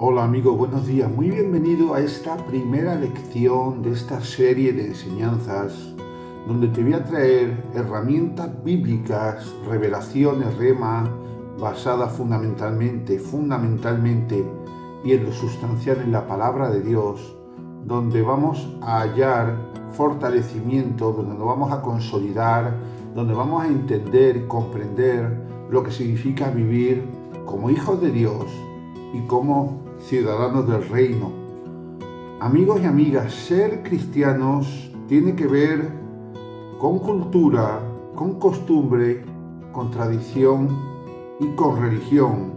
Hola amigo, buenos días. Muy bienvenido a esta primera lección de esta serie de enseñanzas donde te voy a traer herramientas bíblicas, revelaciones, rema, basadas fundamentalmente y en lo sustancial en la palabra de Dios, donde vamos a hallar fortalecimiento, donde nos vamos a consolidar, donde vamos a entender y comprender lo que significa vivir como hijos de Dios y como ciudadanos del reino. Amigos y amigas, ser cristianos tiene que ver con cultura, con costumbre, con tradición y con religión.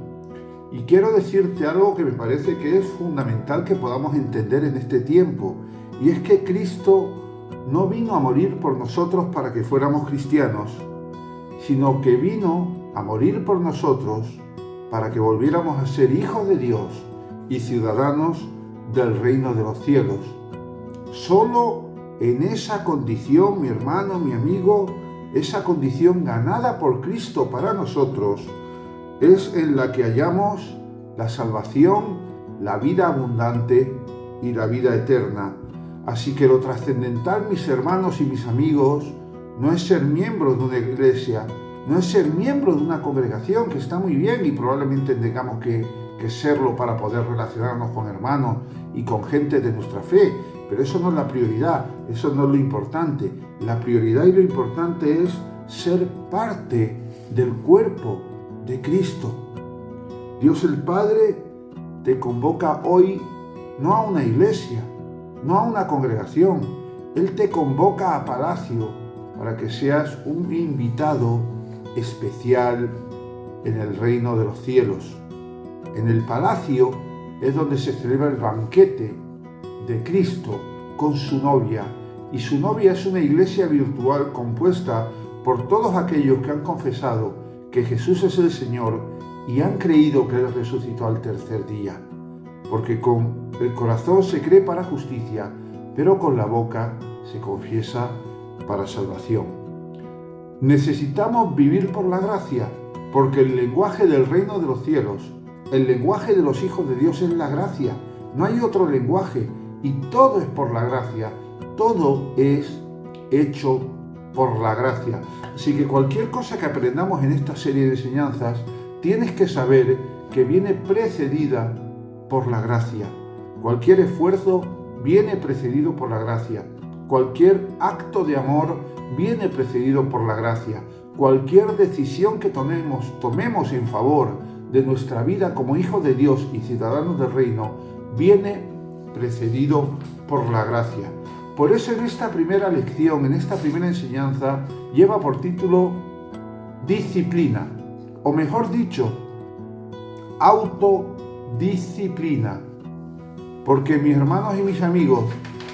Y quiero decirte algo que me parece que es fundamental que podamos entender en este tiempo, y es que Cristo no vino a morir por nosotros para que fuéramos cristianos, sino que vino a morir por nosotros para que volviéramos a ser hijos de Dios y ciudadanos del reino de los cielos. Solo en esa condición, mi hermano, mi amigo, esa condición ganada por Cristo para nosotros, es en la que hallamos la salvación, la vida abundante y la vida eterna. Así que lo trascendental, mis hermanos y mis amigos, no es ser miembro de una iglesia, no es ser miembro de una congregación, que está muy bien y probablemente tengamos que serlo para poder relacionarnos con hermanos y con gente de nuestra fe, pero eso no es la prioridad, eso no es lo importante. La prioridad y lo importante es ser parte del cuerpo de Cristo. Dios el Padre te convoca hoy no a una iglesia, no a una congregación. Él te convoca a palacio para que seas un invitado especial en el reino de los cielos. En el palacio es donde se celebra el banquete de Cristo con su novia, y su novia es una iglesia virtual compuesta por todos aquellos que han confesado que Jesús es el Señor y han creído que Él resucitó al tercer día. Porque con el corazón se cree para justicia, pero con la boca se confiesa para salvación. Necesitamos vivir por la gracia, porque el lenguaje del reino de los cielos, el lenguaje de los hijos de Dios es la gracia. No hay otro lenguaje y todo es por la gracia. Todo es hecho por la gracia. Así que cualquier cosa que aprendamos en esta serie de enseñanzas, tienes que saber que viene precedida por la gracia. Cualquier esfuerzo viene precedido por la gracia. Cualquier acto de amor viene precedido por la gracia. Cualquier decisión que tomemos en favor de nuestra vida como hijos de Dios y ciudadanos del reino, viene precedido por la gracia. Por eso en esta primera lección, en esta primera enseñanza, lleva por título disciplina, o mejor dicho, autodisciplina. Porque mis hermanos y mis amigos,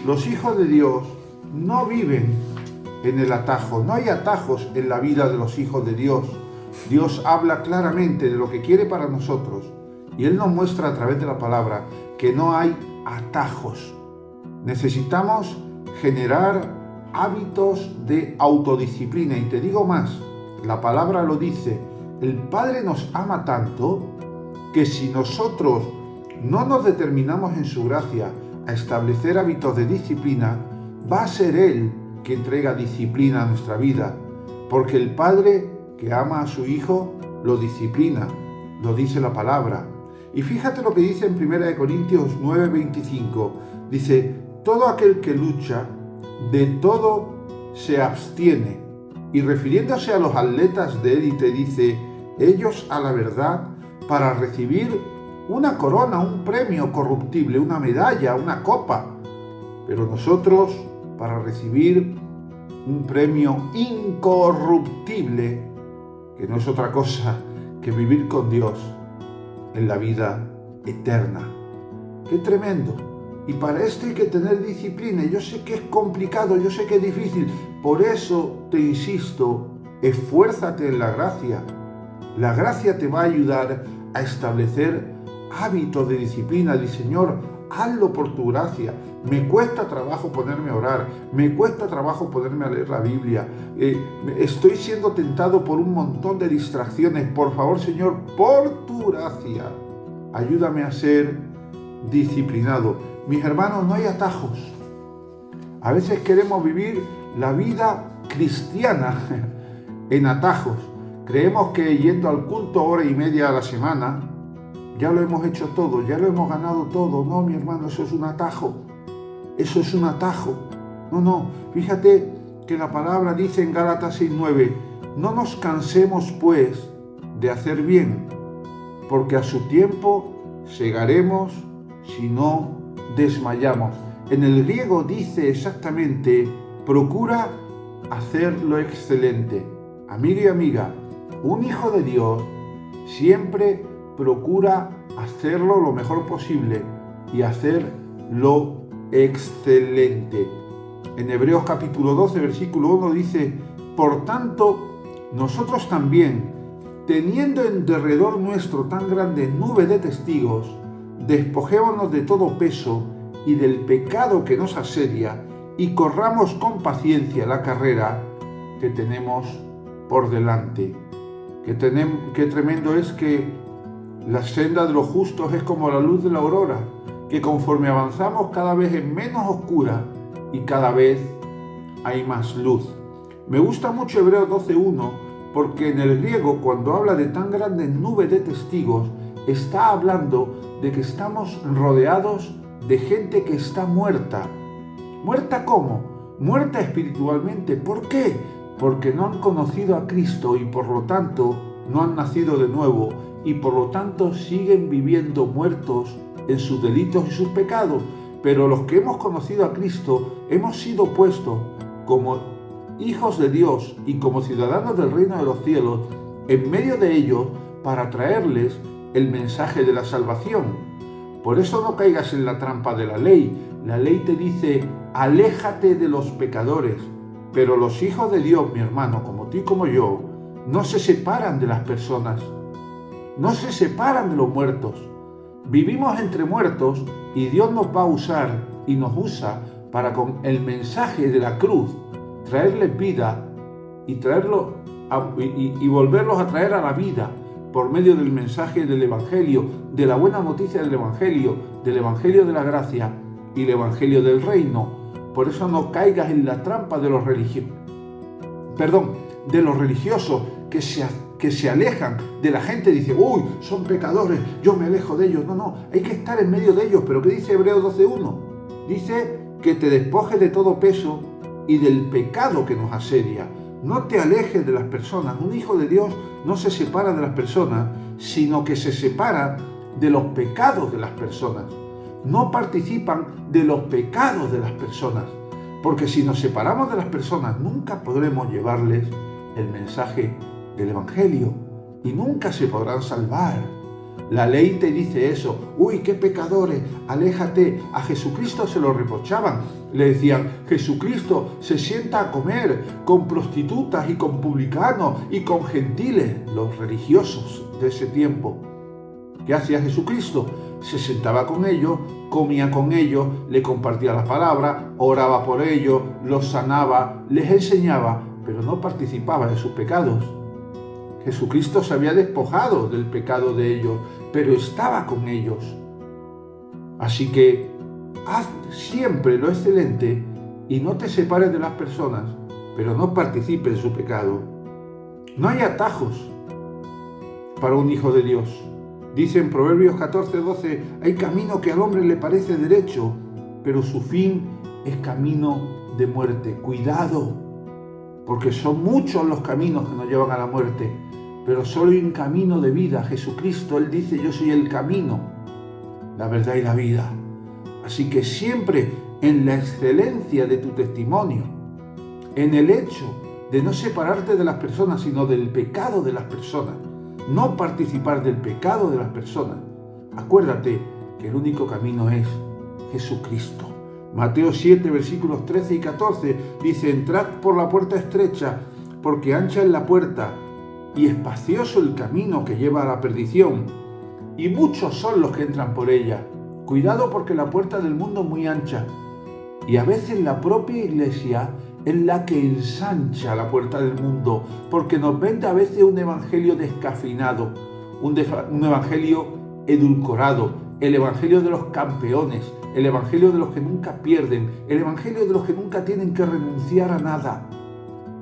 los hijos de Dios no viven en el atajo, no hay atajos en la vida de los hijos de Dios. Dios habla claramente de lo que quiere para nosotros y Él nos muestra a través de la palabra que no hay atajos. Necesitamos generar hábitos de autodisciplina, y te digo más, la palabra lo dice, el Padre nos ama tanto que si nosotros no nos determinamos en su gracia a establecer hábitos de disciplina, va a ser Él quien traiga disciplina a nuestra vida, porque el Padre que ama a su Hijo lo disciplina, lo dice la palabra. Y fíjate lo que dice en 1 Corintios 9:25, dice, todo aquel que lucha, de todo se abstiene. Y refiriéndose a los atletas de élite, dice, ellos a la verdad, para recibir una corona, un premio corruptible, una medalla, una copa, pero nosotros para recibir un premio incorruptible, que no es otra cosa que vivir con Dios en la vida eterna. ¡Qué tremendo! Y para esto hay que tener disciplina. Yo sé que es complicado, yo sé que es difícil. Por eso te insisto, esfuérzate en la gracia. La gracia te va a ayudar a establecer hábitos de disciplina. Di, Señor, hazlo por tu gracia. Me cuesta trabajo ponerme a orar, me cuesta trabajo ponerme a leer la Biblia, estoy siendo tentado por un montón de distracciones. Por favor, Señor, por tu gracia, ayúdame a ser disciplinado. Mis hermanos, no hay atajos. A veces queremos vivir la vida cristiana en atajos. Creemos que yendo al culto hora y media a la semana, ya lo hemos hecho todo, ya lo hemos ganado todo. No, mi hermano, eso es un atajo. Eso es un atajo. No, fíjate que la palabra dice en Gálatas 6:9, no nos cansemos pues de hacer bien, porque a su tiempo segaremos si no desmayamos. En el griego dice exactamente, procura hacer lo excelente. Amigo y amiga, un hijo de Dios siempre procura hacerlo lo mejor posible y hacer lo excelente. En Hebreos capítulo 12, versículo 1 dice, por tanto, nosotros también, teniendo en derredor nuestro tan grande nube de testigos, despojémonos de todo peso y del pecado que nos asedia y corramos con paciencia la carrera que tenemos por delante. Qué tremendo es que la senda de los justos es como la luz de la aurora, que conforme avanzamos cada vez es menos oscura y cada vez hay más luz. Me gusta mucho Hebreos 12:1 porque en el griego cuando habla de tan grande nube de testigos está hablando de que estamos rodeados de gente que está muerta. ¿Muerta cómo? Muerta espiritualmente. ¿Por qué? Porque no han conocido a Cristo y por lo tanto no han nacido de nuevo y por lo tanto siguen viviendo muertos en sus delitos y sus pecados. Pero los que hemos conocido a Cristo hemos sido puestos como hijos de Dios y como ciudadanos del reino de los cielos en medio de ellos para traerles el mensaje de la salvación. Por eso no caigas en la trampa de la ley. La ley te dice, aléjate de los pecadores. Pero los hijos de Dios, mi hermano, como tú y como yo, no se separan de las personas. No se separan de los muertos. Vivimos entre muertos y Dios nos va a usar y nos usa para con el mensaje de la cruz traerles vida y volverlos a traer a la vida por medio del mensaje del Evangelio, de la buena noticia del Evangelio de la gracia y el Evangelio del reino. Por eso no caigas en la trampa de los religiosos que se alejan de la gente. Dice, uy, son pecadores, yo me alejo de ellos. No, hay que estar en medio de ellos. ¿Pero qué dice Hebreos 12:1? Dice que te despojes de todo peso y del pecado que nos asedia. No te alejes de las personas. Un hijo de Dios no se separa de las personas, sino que se separa de los pecados de las personas. No participan de los pecados de las personas, porque si nos separamos de las personas nunca podremos llevarles el mensaje del Evangelio y nunca se podrán salvar. La ley te dice eso, uy, qué pecadores, aléjate. A Jesucristo se lo reprochaban, le decían, Jesucristo se sienta a comer con prostitutas y con publicanos y con gentiles, los religiosos de ese tiempo. ¿Qué hacía Jesucristo? Se sentaba con ellos, comía con ellos, le compartía la palabra, oraba por ellos, los sanaba, les enseñaba, pero no participaba de sus pecados. Jesucristo se había despojado del pecado de ellos, pero estaba con ellos. Así que haz siempre lo excelente y no te separes de las personas, pero no participes en su pecado. No hay atajos para un hijo de Dios. Dice en Proverbios 14:12, hay camino que al hombre le parece derecho, pero su fin es camino de muerte. Cuidado, porque son muchos los caminos que nos llevan a la muerte, pero solo hay un camino de vida, Jesucristo. Él dice, yo soy el camino, la verdad y la vida. Así que siempre en la excelencia de tu testimonio, en el hecho de no separarte de las personas, sino del pecado de las personas, no participar del pecado de las personas. Acuérdate que el único camino es Jesucristo. Mateo 7, versículos 13 y 14 dice, entrad por la puerta estrecha, porque ancha es la puerta y espacioso el camino que lleva a la perdición, y muchos son los que entran por ella. Cuidado, porque la puerta del mundo es muy ancha, y a veces la propia iglesia es la que ensancha la puerta del mundo, porque nos vende a veces un evangelio descafeinado, un evangelio edulcorado, el evangelio de los campeones, el evangelio de los que nunca pierden, el evangelio de los que nunca tienen que renunciar a nada.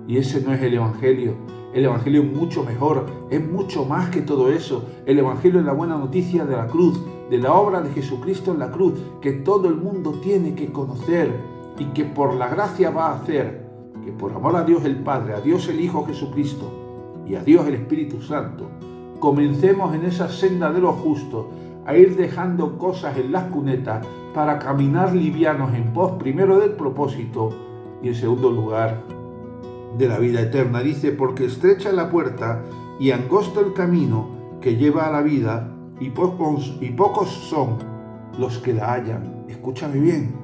Y ese no es el evangelio. El evangelio es mucho mejor, es mucho más que todo eso. El evangelio es la buena noticia de la cruz, de la obra de Jesucristo en la cruz, que todo el mundo tiene que conocer y que por la gracia va a hacer que por amor a Dios el Padre, a Dios el Hijo Jesucristo y a Dios el Espíritu Santo, comencemos en esa senda de los justos a ir dejando cosas en las cunetas para caminar livianos en pos primero del propósito y en segundo lugar de la vida eterna. Dice, porque estrecha es la puerta y angosto el camino que lleva a la vida y pocos son los que la hallan. Escúchame bien,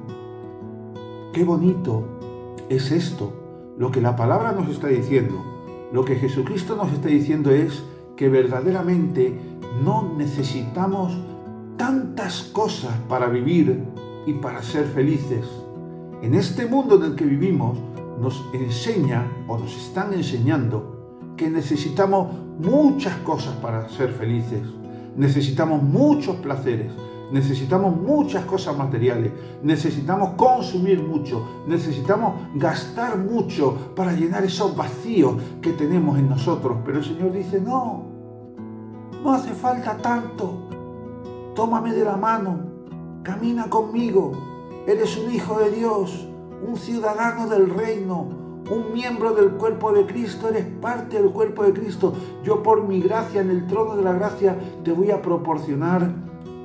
qué bonito es esto, lo que la palabra nos está diciendo. Lo que Jesucristo nos está diciendo es que verdaderamente no necesitamos tantas cosas para vivir y para ser felices. En este mundo en el que vivimos nos enseña o nos están enseñando que necesitamos muchas cosas para ser felices. Necesitamos muchos placeres, necesitamos muchas cosas materiales, necesitamos consumir mucho, necesitamos gastar mucho para llenar esos vacíos que tenemos en nosotros. Pero el Señor dice, no hace falta tanto. Tómame de la mano, camina conmigo. Eres un hijo de Dios, un ciudadano del reino, un miembro del cuerpo de Cristo, eres parte del cuerpo de Cristo. Yo por mi gracia, en el trono de la gracia, te voy a proporcionar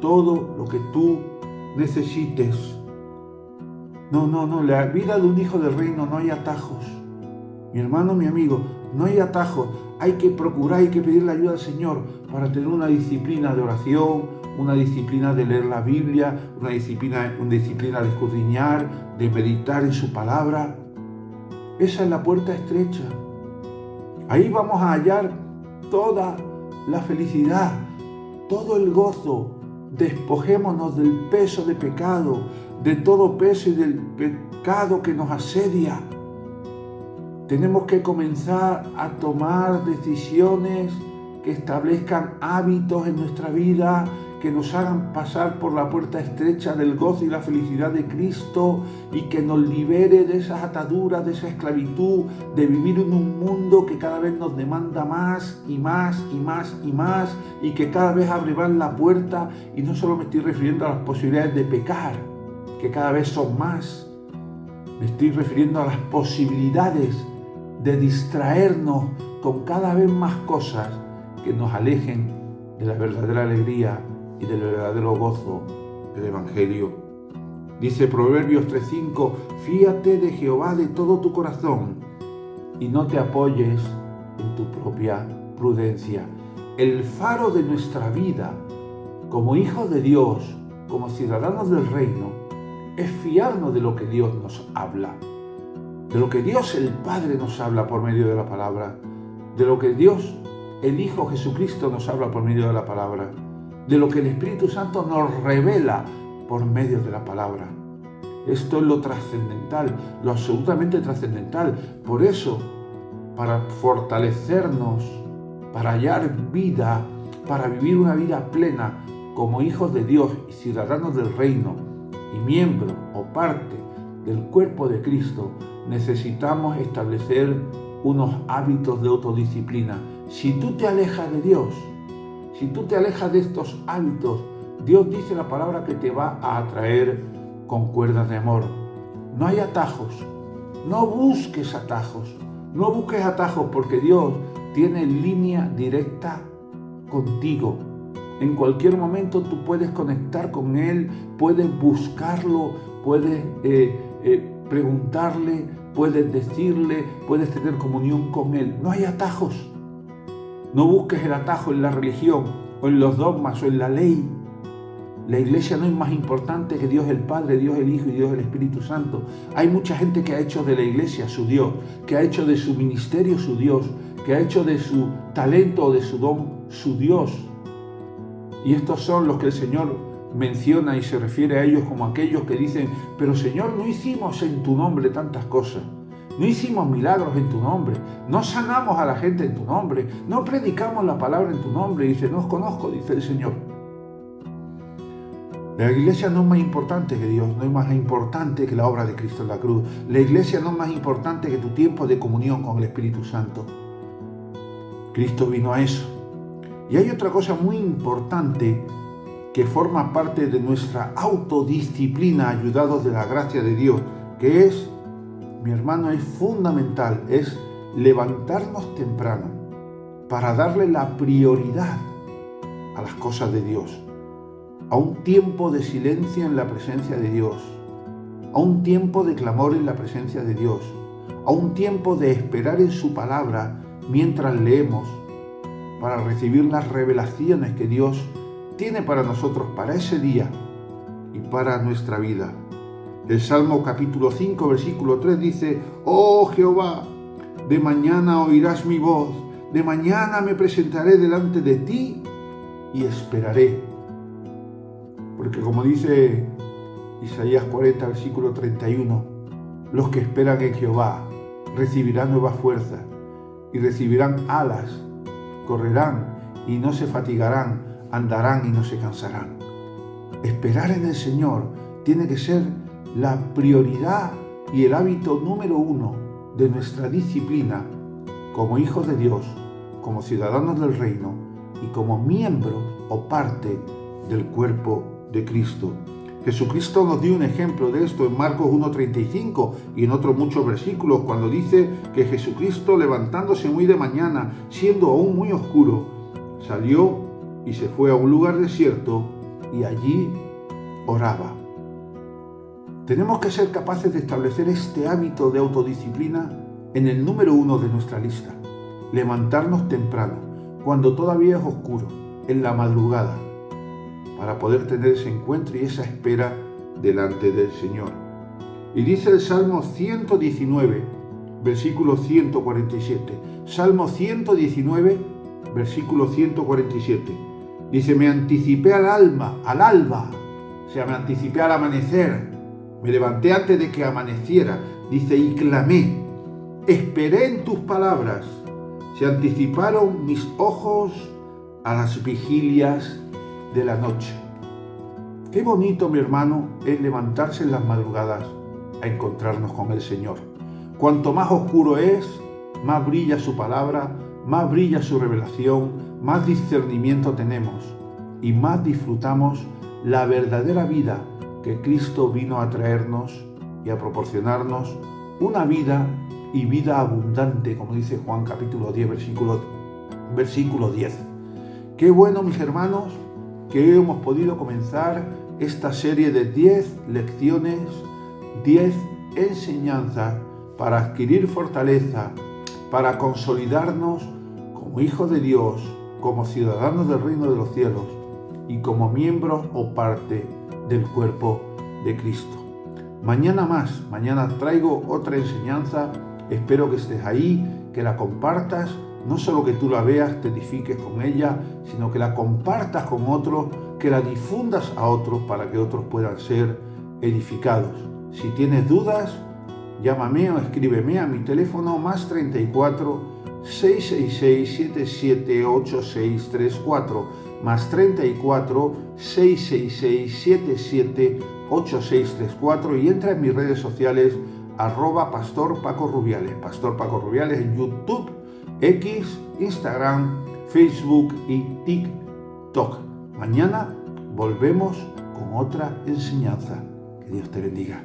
todo lo que tú necesites. No, la vida de un hijo del reino no hay atajos. Mi hermano, mi amigo, no hay atajos. Hay que procurar, hay que pedir la ayuda al Señor para tener una disciplina de oración, una disciplina de leer la Biblia, una disciplina de escudriñar, de meditar en su palabra. Esa es la puerta estrecha. Ahí vamos a hallar toda la felicidad, todo el gozo. Despojémonos del peso de pecado, de todo peso y del pecado que nos asedia. Tenemos que comenzar a tomar decisiones que establezcan hábitos en nuestra vida, que nos hagan pasar por la puerta estrecha del gozo y la felicidad de Cristo y que nos libere de esas ataduras, de esa esclavitud, de vivir en un mundo que cada vez nos demanda más y más y más y más y que cada vez abre más la puerta. Y no solo me estoy refiriendo a las posibilidades de pecar, que cada vez son más. Me estoy refiriendo a las posibilidades de distraernos con cada vez más cosas que nos alejen de la verdadera alegría y del verdadero gozo del Evangelio. Dice Proverbios 3:5, fíate de Jehová de todo tu corazón y no te apoyes en tu propia prudencia. El faro de nuestra vida como hijos de Dios, como ciudadanos del reino, es fiarnos de lo que Dios nos habla, de lo que Dios el Padre nos habla por medio de la palabra, de lo que Dios el Hijo Jesucristo nos habla por medio de la palabra, de lo que el Espíritu Santo nos revela por medio de la palabra. Esto es lo trascendental, lo absolutamente trascendental. Por eso, para fortalecernos, para hallar vida, para vivir una vida plena como hijos de Dios y ciudadanos del reino y miembros o parte del cuerpo de Cristo, necesitamos establecer unos hábitos de autodisciplina. Si tú te alejas de Dios, si tú te alejas de estos hábitos, Dios dice la palabra que te va a atraer con cuerdas de amor. No hay atajos, no busques atajos, porque Dios tiene línea directa contigo. En cualquier momento tú puedes conectar con Él, puedes buscarlo, puedes preguntarle, puedes decirle, puedes tener comunión con Él. No hay atajos. No busques el atajo en la religión o en los dogmas o en la ley. La iglesia no es más importante que Dios el Padre, Dios el Hijo y Dios el Espíritu Santo. Hay mucha gente que ha hecho de la iglesia su Dios, que ha hecho de su ministerio su Dios, que ha hecho de su talento o de su don su Dios. Y estos son los que el Señor menciona y se refiere a ellos como aquellos que dicen, pero Señor, no hicimos en tu nombre tantas cosas. No hicimos milagros en tu nombre, no sanamos a la gente en tu nombre, no predicamos la palabra en tu nombre. Y dice, no os conozco, dice el Señor. La iglesia no es más importante que Dios, no es más importante que la obra de Cristo en la cruz. La iglesia no es más importante que tu tiempo de comunión con el Espíritu Santo. Cristo vino a eso. Y hay otra cosa muy importante que forma parte de nuestra autodisciplina, ayudados de la gracia de Dios, que es, mi hermano, es fundamental, es levantarnos temprano para darle la prioridad a las cosas de Dios, a un tiempo de silencio en la presencia de Dios, a un tiempo de clamor en la presencia de Dios, a un tiempo de esperar en su palabra mientras leemos, para recibir las revelaciones que Dios tiene para nosotros, para ese día y para nuestra vida. El Salmo capítulo 5, versículo 3 dice: «Oh Jehová, de mañana oirás mi voz, de mañana me presentaré delante de ti y esperaré». Porque como dice Isaías 40, versículo 31, los que esperan en Jehová recibirán nuevas fuerzas y recibirán alas, correrán y no se fatigarán, andarán y no se cansarán. Esperar en el Señor tiene que ser la prioridad y el hábito número 1 de nuestra disciplina como hijos de Dios, como ciudadanos del reino y como miembro o parte del cuerpo de Cristo. Jesucristo nos dio un ejemplo de esto en Marcos 1:35 y en otros muchos versículos, cuando dice que Jesucristo, levantándose muy de mañana, siendo aún muy oscuro, salió y se fue a un lugar desierto y allí oraba. Tenemos que ser capaces de establecer este hábito de autodisciplina en el número 1 de nuestra lista. Levantarnos temprano, cuando todavía es oscuro, en la madrugada, para poder tener ese encuentro y esa espera delante del Señor. Y dice el Salmo 119, versículo 147. Salmo 119, versículo 147. Dice: «Me anticipé al alba, o sea, me anticipé al amanecer, me levanté antes de que amaneciera», dice, «y clamé, esperé en tus palabras, se anticiparon mis ojos a las vigilias de la noche». Qué bonito, mi hermano, es levantarse en las madrugadas a encontrarnos con el Señor. Cuanto más oscuro es, más brilla su palabra, más brilla su revelación, más discernimiento tenemos y más disfrutamos la verdadera vida que Cristo vino a traernos y a proporcionarnos, una vida y vida abundante, como dice Juan capítulo 10, versículo 10. Qué bueno, mis hermanos, que hoy hemos podido comenzar esta serie de 10 lecciones, 10 enseñanzas para adquirir fortaleza, para consolidarnos como hijos de Dios, como ciudadanos del reino de los cielos y como miembros o parte del cuerpo de Cristo. Mañana traigo otra enseñanza, espero que estés ahí, que la compartas, no solo que tú la veas, te edifiques con ella, sino que la compartas con otros, que la difundas a otros para que otros puedan ser edificados. Si tienes dudas, llámame o escríbeme a mi teléfono +34 666 778634, +34 666 778634, y entra en mis redes sociales @Pastor Paco Rubiales, Pastor Paco Rubiales en YouTube, X, Instagram, Facebook y TikTok. Mañana volvemos con otra enseñanza. Que Dios te bendiga.